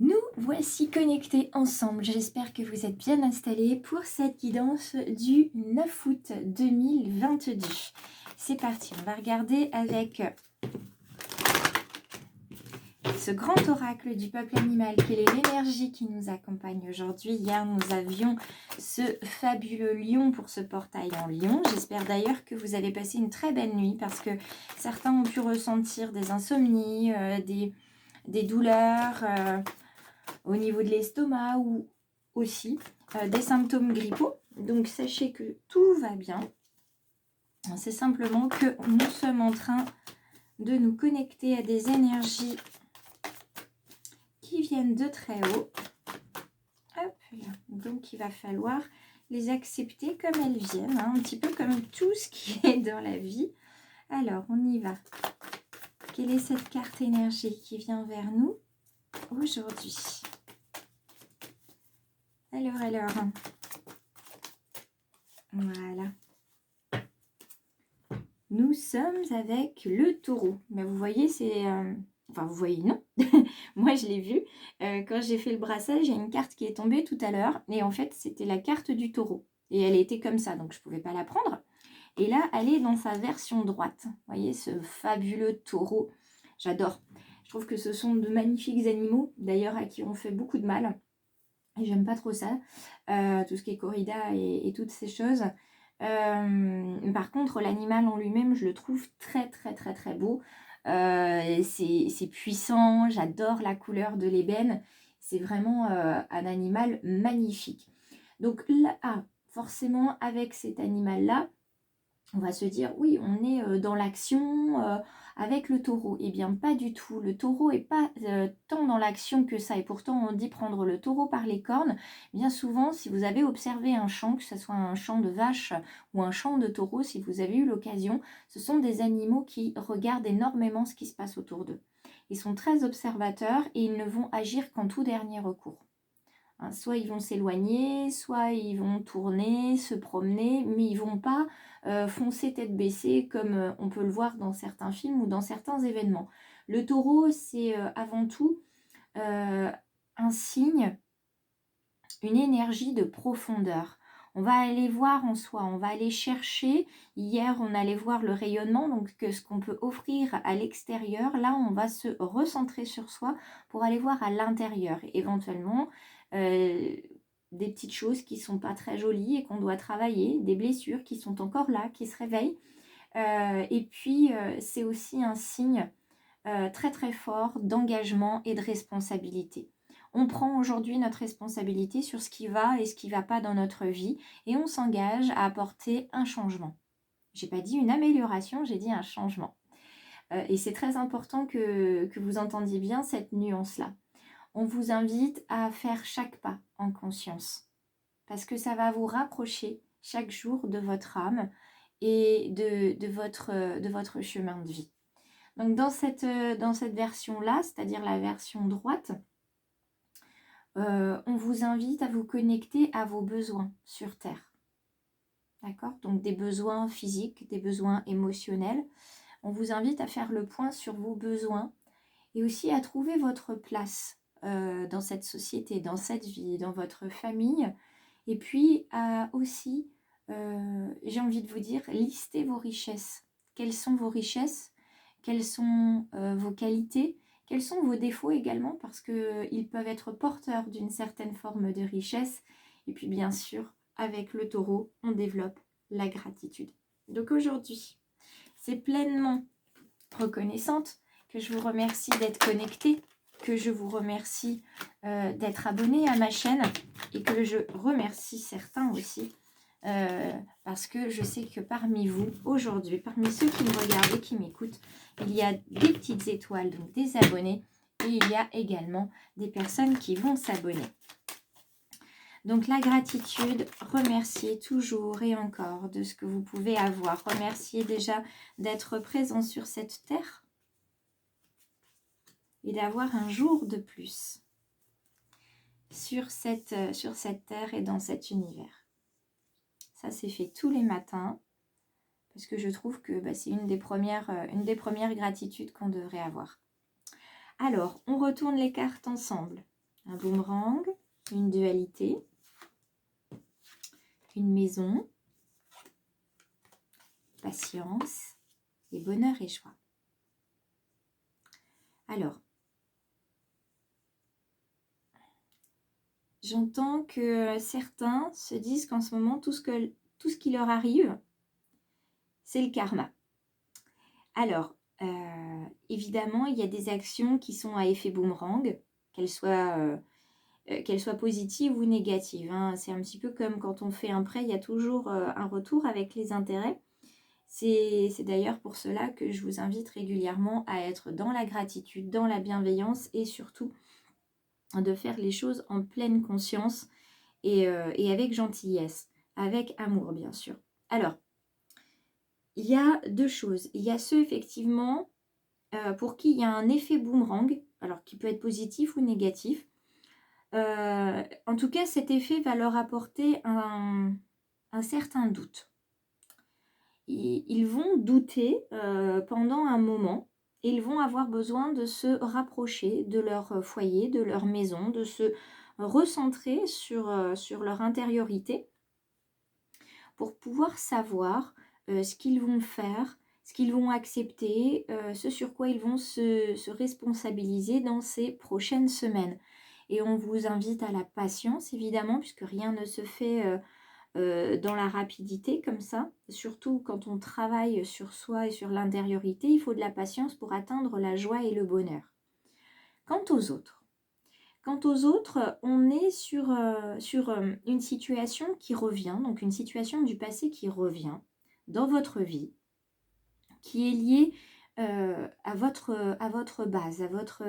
Nous voici connectés ensemble. J'espère que vous êtes bien installés pour cette guidance du 9 août 2022. C'est parti, on va regarder avec ce grand oracle du peuple animal, quelle est l'énergie qui nous accompagne aujourd'hui. Hier, nous avions ce fabuleux lion pour ce portail en lion. J'espère d'ailleurs que vous avez passé une très belle nuit parce que certains ont pu ressentir des insomnies, des douleurs au niveau de l'estomac ou aussi des symptômes grippaux. Donc sachez que tout va bien. C'est simplement que nous sommes en train de nous connecter à des énergies qui viennent de très haut. Hop là. Donc il va falloir les accepter comme elles viennent, hein, un petit peu comme tout ce qui est dans la vie. Alors on y va. Quelle est cette carte énergie qui vient vers nous aujourd'hui? Alors, voilà. Nous sommes avec le taureau. Mais vous voyez, c'est... Enfin, vous voyez, non. Moi, je l'ai vu. Quand j'ai fait le brassage, il y a une carte qui est tombée tout à l'heure. Et en fait, c'était la carte du taureau. Et elle était comme ça, donc je ne pouvais pas la prendre. Et là, elle est dans sa version droite. Vous voyez, ce fabuleux taureau. J'adore. Je trouve que ce sont de magnifiques animaux, d'ailleurs, à qui on fait beaucoup de mal. Et j'aime pas trop ça, tout ce qui est corrida et toutes ces choses. Par contre, l'animal en lui-même, je le trouve très beau. C'est puissant, j'adore la couleur de l'ébène. C'est vraiment un animal magnifique. Donc là, forcément, avec cet animal-là, on va se dire, oui, on est dans l'action avec le taureau. Eh bien, pas du tout. Le taureau n'est pas tant dans l'action que ça. Et pourtant, on dit prendre le taureau par les cornes. Bien souvent, si vous avez observé un champ, que ce soit un champ de vache ou un champ de taureau, si vous avez eu l'occasion, ce sont des animaux qui regardent énormément ce qui se passe autour d'eux. Ils sont très observateurs et ils ne vont agir qu'en tout dernier recours. Soit ils vont s'éloigner, soit ils vont tourner, se promener, mais ils ne vont pas foncer tête baissée comme on peut le voir dans certains films ou dans certains événements. Le taureau, c'est avant tout un signe, une énergie de profondeur. On va aller voir en soi, on va aller chercher. Hier, on allait voir le rayonnement, donc ce qu'on peut offrir à l'extérieur. Là, on va se recentrer sur soi pour aller voir à l'intérieur. Éventuellement, des petites choses qui ne sont pas très jolies et qu'on doit travailler, des blessures qui sont encore là, qui se réveillent. Et puis, c'est aussi un signe très fort d'engagement et de responsabilité. On prend aujourd'hui notre responsabilité sur ce qui va et ce qui ne va pas dans notre vie et on s'engage à apporter un changement. Je n'ai pas dit une amélioration, j'ai dit un changement. Et c'est très important que vous entendiez bien cette nuance-là. On vous invite à faire chaque pas en conscience parce que ça va vous rapprocher chaque jour de votre âme et de votre chemin de vie. Donc dans cette version-là, c'est-à-dire la version droite, on vous invite à vous connecter à vos besoins sur Terre. D'accord? Donc des besoins physiques, des besoins émotionnels. On vous invite à faire le point sur vos besoins et aussi à trouver votre place dans cette société, dans cette vie, dans votre famille. Et puis à aussi, j'ai envie de vous dire, lister vos richesses. Quelles sont vos richesses? Quelles sont vos qualités? Quels sont vos défauts également? Parce qu'ils peuvent être porteurs d'une certaine forme de richesse. Et puis bien sûr, avec le taureau, on développe la gratitude. Donc aujourd'hui, c'est pleinement reconnaissante que je vous remercie d'être connecté, que je vous remercie d'être abonné à ma chaîne et que je remercie certains aussi parce que je sais que parmi vous, aujourd'hui, parmi ceux qui me regardent et qui m'écoutent, il y a des petites étoiles, donc des abonnés, et il y a également des personnes qui vont s'abonner. Donc la gratitude, remerciez toujours et encore de ce que vous pouvez avoir. Remerciez déjà d'être présent sur cette terre et d'avoir un jour de plus sur cette terre et dans cet univers. Ça, c'est fait tous les matins parce que je trouve que c'est une des premières gratitudes qu'on devrait avoir. Alors, on retourne les cartes ensemble. Un boomerang, une dualité, une maison, patience et bonheur et joie. Alors, j'entends que certains se disent qu'en ce moment, tout ce qui leur arrive, c'est le karma. Alors, évidemment, il y a des actions qui sont à effet boomerang, qu'elles soient positives ou négatives, hein. C'est un petit peu comme quand on fait un prêt, il y a toujours un retour avec les intérêts. C'est d'ailleurs pour cela que je vous invite régulièrement à être dans la gratitude, dans la bienveillance et surtout de faire les choses en pleine conscience et avec gentillesse, avec amour bien sûr. Alors, il y a deux choses. Il y a ceux effectivement pour qui il y a un effet boomerang, alors qui peut être positif ou négatif. En tout cas, cet effet va leur apporter un certain doute. Ils vont douter pendant un moment et ils vont avoir besoin de se rapprocher de leur foyer, de leur maison, de se recentrer sur leur intériorité pour pouvoir savoir ce qu'ils vont faire, ce qu'ils vont accepter, ce sur quoi ils vont se responsabiliser dans ces prochaines semaines. Et on vous invite à la patience, évidemment, puisque rien ne se fait dans la rapidité comme ça. Surtout quand on travaille sur soi et sur l'intériorité, il faut de la patience pour atteindre la joie et le bonheur. Quant aux autres, on est sur une situation qui revient, donc une situation du passé qui revient dans votre vie, qui est liée à votre base, à votre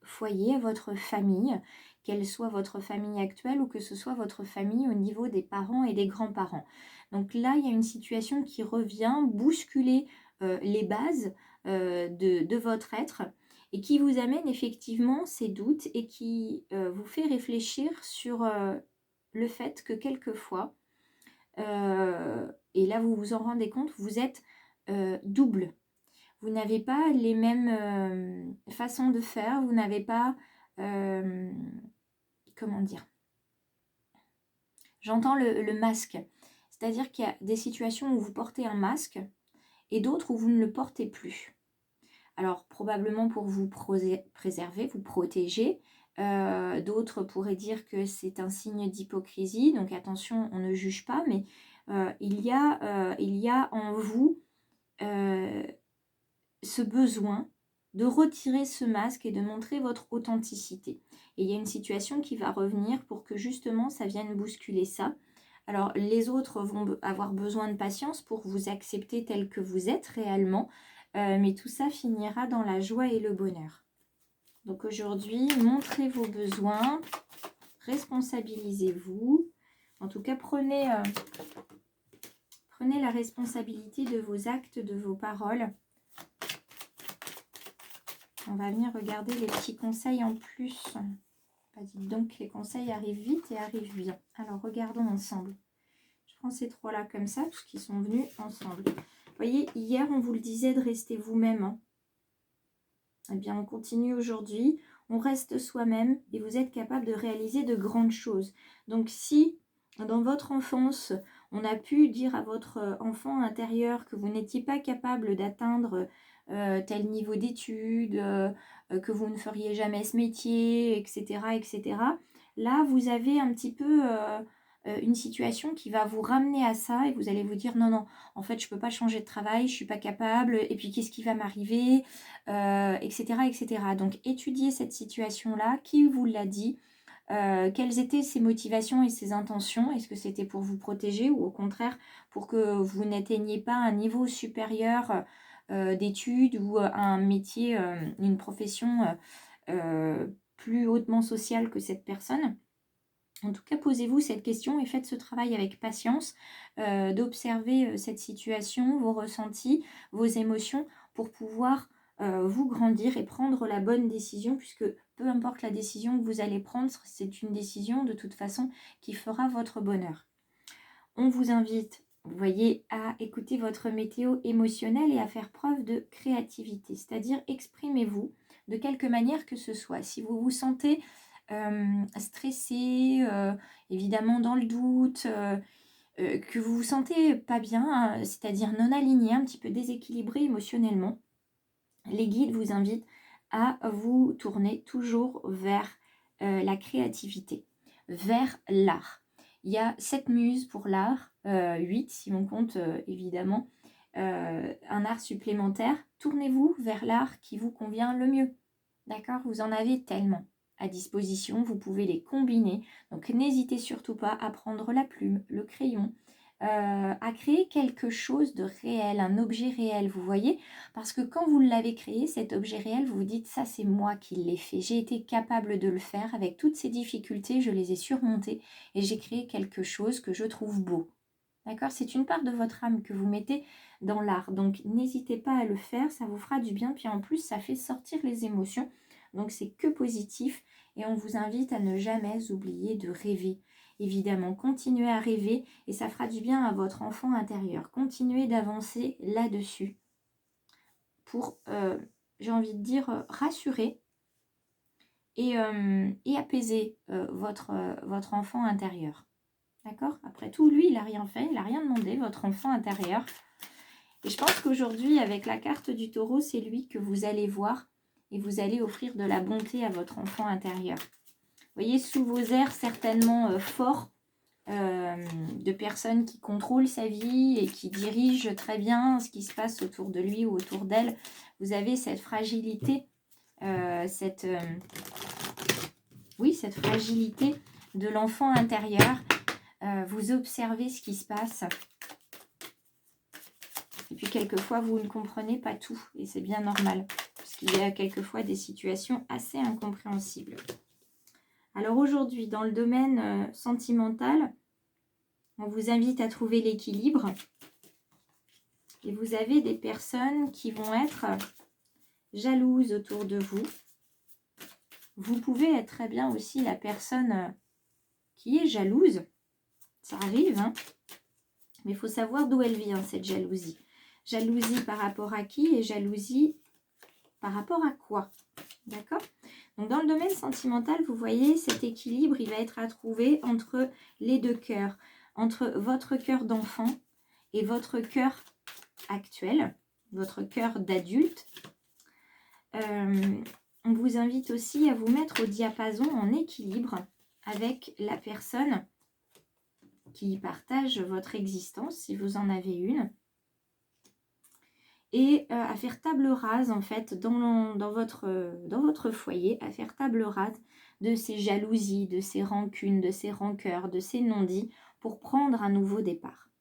foyer, à votre famille, qu'elle soit votre famille actuelle ou que ce soit votre famille au niveau des parents et des grands-parents. Donc là, il y a une situation qui revient bousculer les bases de votre être et qui vous amène effectivement ces doutes et qui vous fait réfléchir sur le fait que quelquefois, et là vous vous en rendez compte, vous êtes double. Vous n'avez pas les mêmes façons de faire, vous n'avez pas, comment dire, j'entends le masque. C'est-à-dire qu'il y a des situations où vous portez un masque et d'autres où vous ne le portez plus. Alors, probablement pour vous préserver, vous protéger. D'autres pourraient dire que c'est un signe d'hypocrisie. Donc, attention, on ne juge pas, mais il y a en vous ce besoin de retirer ce masque et de montrer votre authenticité. Et il y a une situation qui va revenir pour que justement ça vienne bousculer ça. Alors les autres vont avoir besoin de patience pour vous accepter tel que vous êtes réellement, mais tout ça finira dans la joie et le bonheur. Donc aujourd'hui, montrez vos besoins, responsabilisez-vous. En tout cas, prenez la responsabilité de vos actes, de vos paroles. On va venir regarder les petits conseils en plus. Bah, dites donc, les conseils arrivent vite et arrivent bien. Alors, regardons ensemble. Je prends ces trois-là comme ça, parce qu'ils sont venus ensemble. Vous voyez, hier, on vous le disait de rester vous-même. Hein. Eh bien, on continue aujourd'hui. On reste soi-même et vous êtes capable de réaliser de grandes choses. Donc, si dans votre enfance, on a pu dire à votre enfant intérieur que vous n'étiez pas capable d'atteindre tel niveau d'études, que vous ne feriez jamais ce métier, etc., etc. Là, vous avez un petit peu une situation qui va vous ramener à ça et vous allez vous dire non, en fait, je ne peux pas changer de travail, je ne suis pas capable, et puis qu'est-ce qui va m'arriver, etc., etc. Donc, étudiez cette situation-là, qui vous l'a dit, quelles étaient ses motivations et ses intentions. Est-ce que c'était pour vous protéger ou au contraire pour que vous n'atteigniez pas un niveau supérieur d'études ou un métier, une profession plus hautement sociale que cette personne? En tout cas, posez-vous cette question et faites ce travail avec patience, d'observer cette situation, vos ressentis, vos émotions pour pouvoir vous grandir et prendre la bonne décision, puisque peu importe la décision que vous allez prendre, c'est une décision de toute façon qui fera votre bonheur. On vous invite, vous voyez, à écouter votre météo émotionnelle et à faire preuve de créativité, c'est-à-dire exprimez-vous de quelque manière que ce soit. Si vous vous sentez stressé, évidemment dans le doute, que vous vous sentez pas bien, c'est-à-dire non aligné, un petit peu déséquilibré émotionnellement, les guides vous invitent à vous tourner toujours vers la créativité, vers l'art. Il y a 7 muses pour l'art, 8 si on compte évidemment un art supplémentaire. Tournez-vous vers l'art qui vous convient le mieux. D'accord? Vous en avez tellement à disposition, vous pouvez les combiner. Donc n'hésitez surtout pas à prendre la plume, le crayon, à créer quelque chose de réel, un objet réel, vous voyez? Parce que quand vous l'avez créé, cet objet réel, vous vous dites, ça c'est moi qui l'ai fait. J'ai été capable de le faire avec toutes ces difficultés, je les ai surmontées et j'ai créé quelque chose que je trouve beau. D'accord? C'est une part de votre âme que vous mettez dans l'art. Donc n'hésitez pas à le faire, ça vous fera du bien. Puis en plus, ça fait sortir les émotions. Donc c'est que positif. Et on vous invite à ne jamais oublier de rêver. Évidemment, continuez à rêver et ça fera du bien à votre enfant intérieur. Continuez d'avancer là-dessus pour, j'ai envie de dire, rassurer et apaiser votre enfant intérieur. D'accord? Après tout, lui, il n'a rien fait, il n'a rien demandé, votre enfant intérieur. Et je pense qu'aujourd'hui, avec la carte du taureau, c'est lui que vous allez voir et vous allez offrir de la bonté à votre enfant intérieur. Vous voyez, sous vos airs certainement forts, de personnes qui contrôlent sa vie et qui dirigent très bien ce qui se passe autour de lui ou autour d'elle, vous avez cette fragilité, cette fragilité de l'enfant intérieur. Vous observez ce qui se passe. Et puis quelquefois, vous ne comprenez pas tout. Et c'est bien normal. Parce qu'il y a quelquefois des situations assez incompréhensibles. Alors aujourd'hui, dans le domaine sentimental, on vous invite à trouver l'équilibre. Et vous avez des personnes qui vont être jalouses autour de vous. Vous pouvez être très bien aussi la personne qui est jalouse. Ça arrive, hein. Mais il faut savoir d'où elle vient, cette jalousie. Jalousie par rapport à qui et jalousie par rapport à quoi? D'accord? Donc, dans le domaine sentimental, vous voyez, cet équilibre, il va être à trouver entre les deux cœurs. Entre votre cœur d'enfant et votre cœur actuel, votre cœur d'adulte. On vous invite aussi à vous mettre au diapason en équilibre avec la personne qui partage votre existence, si vous en avez une. Et à faire table rase, en fait, dans votre foyer, à faire table rase de ces jalousies, de ces rancunes, de ces rancœurs, de ces non-dits, pour prendre un nouveau départ.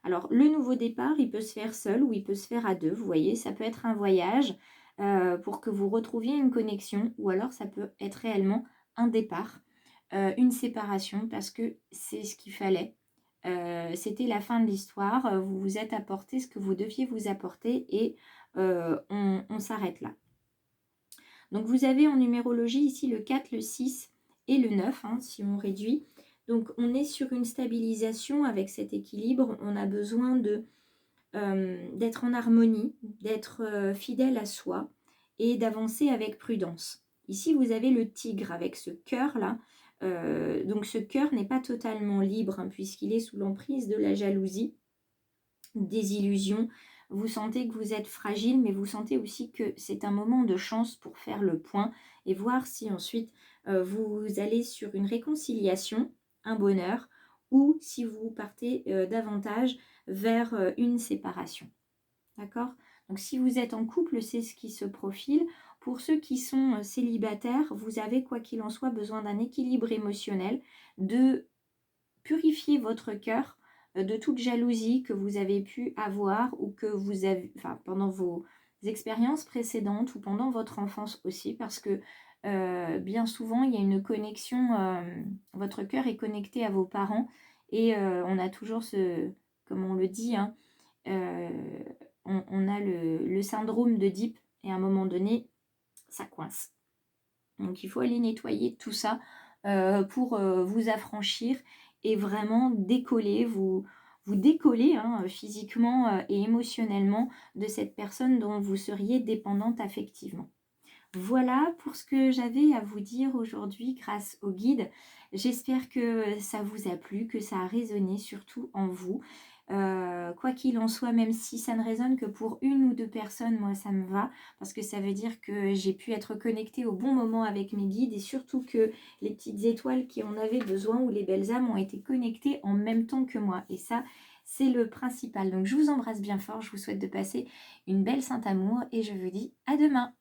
Alors, le nouveau départ, il peut se faire seul ou il peut se faire à deux, vous voyez, ça peut être un voyage pour que vous retrouviez une connexion, ou alors ça peut être réellement un départ, une séparation, parce que c'est ce qu'il fallait. C'était la fin de l'histoire, vous vous êtes apporté ce que vous deviez vous apporter et on s'arrête là. Donc vous avez en numérologie ici le 4, le 6 et le 9, hein, si on réduit. Donc on est sur une stabilisation avec cet équilibre, on a besoin d'être en harmonie, d'être fidèle à soi et d'avancer avec prudence. Ici vous avez le tigre avec ce cœur là. Donc ce cœur n'est pas totalement libre hein, puisqu'il est sous l'emprise de la jalousie, des illusions. Vous sentez que vous êtes fragile, mais vous sentez aussi que c'est un moment de chance pour faire le point et voir si ensuite vous allez sur une réconciliation, un bonheur, ou si vous partez davantage vers une séparation. D'accord? Donc si vous êtes en couple, c'est ce qui se profile. Pour ceux qui sont célibataires, vous avez quoi qu'il en soit besoin d'un équilibre émotionnel, de purifier votre cœur de toute jalousie que vous avez pu avoir ou que vous avez, enfin, pendant vos expériences précédentes ou pendant votre enfance aussi, parce que bien souvent il y a une connexion, votre cœur est connecté à vos parents et on a toujours ce, comme on le dit, hein, on a le syndrome d'Oedipe et à un moment donné, ça coince. Donc il faut aller nettoyer tout ça pour vous affranchir et vraiment décoller, vous décoller hein, physiquement et émotionnellement de cette personne dont vous seriez dépendante affectivement. Voilà pour ce que j'avais à vous dire aujourd'hui grâce au guide. J'espère que ça vous a plu, que ça a résonné surtout en vous. Quoi qu'il en soit, même si ça ne résonne que pour une ou deux personnes, moi ça me va, parce que ça veut dire que j'ai pu être connectée au bon moment avec mes guides et surtout que les petites étoiles qui en avaient besoin ou les belles âmes ont été connectées en même temps que moi. Et ça, c'est le principal. Donc je vous embrasse bien fort, je vous souhaite de passer une belle Saint-Amour et je vous dis à demain.